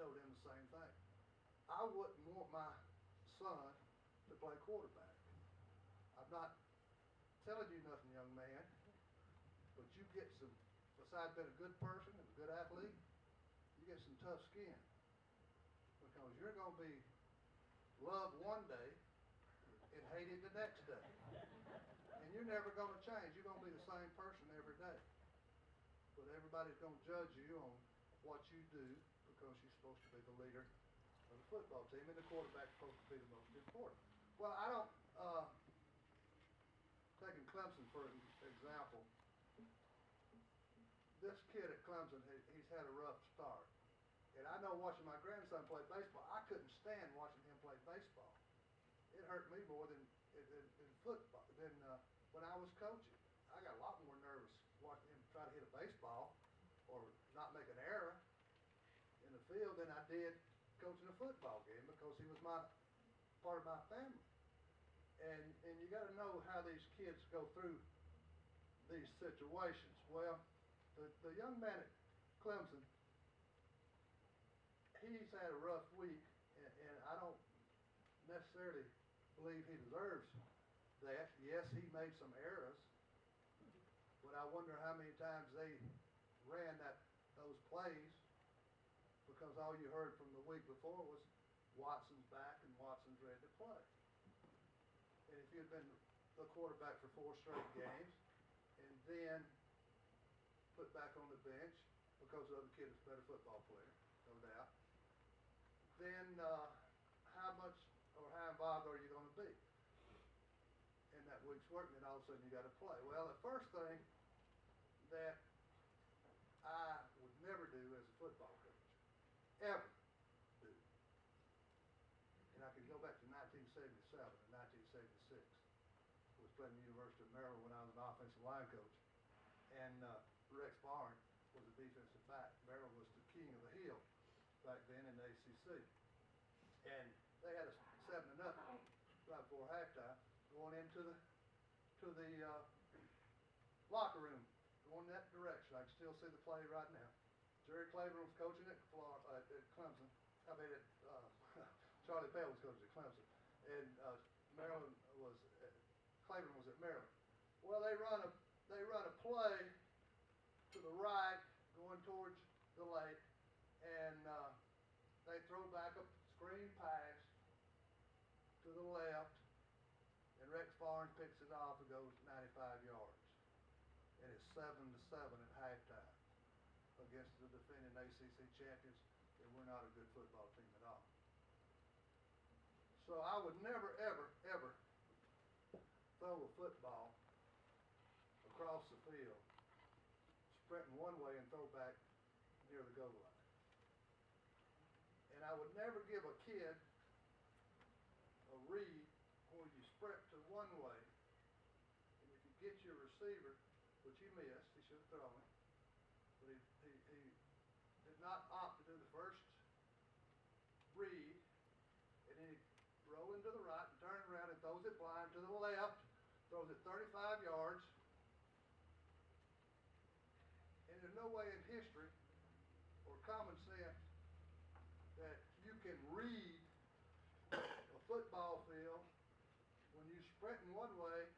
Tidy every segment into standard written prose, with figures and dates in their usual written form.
told him the same thing. I wouldn't want my son to play quarterback. I'm not telling you nothing, young man, but you get some, besides being a good person and a good athlete, you get some tough skin. Because you're going to be loved one day and hated the next day. And you're never going to change. You're going to be the same person every day. But everybody's going to judge you on what you do because you're supposed to be the leader of the football team, and the quarterback's supposed to be the most important. Well, I don't, taking Clemson for an example, this kid at Clemson, he's had a rough start. And I know watching my grandson play baseball, I couldn't stand watching him play baseball. It hurt me more than football, than when I was coaching. I got a lot more nervous watching him try to hit a baseball or not make an error in the field than I did coaching a football game, because he was part of my family. And you got to know how these kids go through these situations. Well, the young man at Clemson, he's had a rough week, and I don't necessarily believe he deserves that. Yes, he made some errors, but I wonder how many times they ran those plays, because all you heard from the week before was Watson's back and Watson's ready to play. And if you'd been the quarterback for 4 straight games and then put back on the bench because the other kid is a better football player, no doubt, then how much or how involved are you going to be in that week's work? And then all of a sudden you got to play. Well, the first thing that I would never do as a football coach, ever do, and I can go back to 1977 and 1976. I was playing at the University of Maryland when I was an offensive line coach, and Rex Barnes was a defensive back. Maryland was the king of the hill back then in the ACC. And they had a 7-0 right before halftime, going into the locker room, going that direction. I can still see the play right now. Jerry Claiborne was coaching at Clemson. I mean, Charlie Pell was coaching at Clemson, and Maryland was Claiborne was at Maryland. Well, they run a play to the right, going towards the lake, and they throw back a screen pass to the left, and Rex Barnes picks it off and goes 95 yards. And it's 7-7 at halftime against the defending ACC champions, and we're not a good football team at all. So I would never, ever, ever throw a football across the field, sprinting one way and throw back near the goal line. And I would never give a kid a read when you sprint to one way, and if you get your receiver, which he missed, he should have thrown it, but he did not opt to do the first read, and then he rolling to the right and turns around and throws it blind to the left, throws it 35 yards. And there's no way in history or common sense that you can read a football field when you're sprinting one way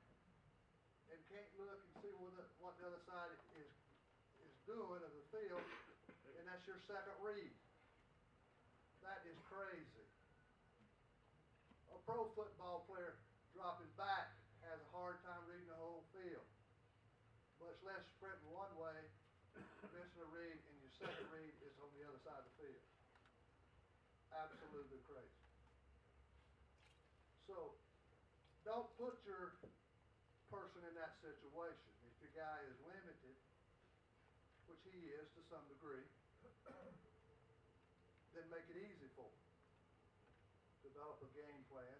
and can't look and see what the other side is doing of the field, and that's your second read. That is crazy. A pro football player dropping back has a hard time reading the whole field, much less sprinting one way, missing a read, and your second read is on the other side of the field. Absolutely crazy. So don't put your person in that situation. If your guy is limited, which he is to some degree, then make it easy for him. Develop a game plan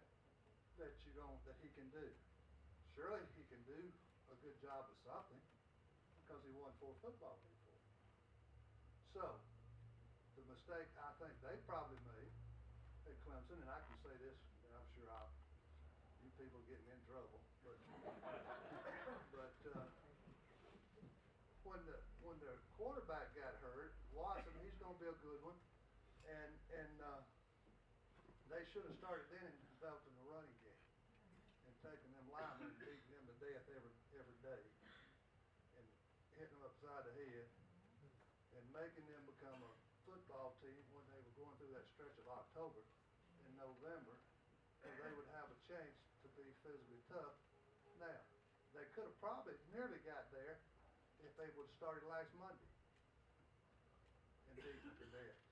that he can do. Surely he can do a good job of something because he won 4 football games for him. So the mistake I think they probably made at Clemson, and I can say this, and I'm sure you people are getting in trouble, but when the quarterback got hurt, Watson, he's going to be a good one, And they should have started then in developing a running game and taking them linemen and beating them to death every day and hitting them upside the head and making them become a football team when they were going through that stretch of October and November, so they would have a chance to be physically tough. Now, they could have probably nearly got there if they would have started last Monday and beaten them to death.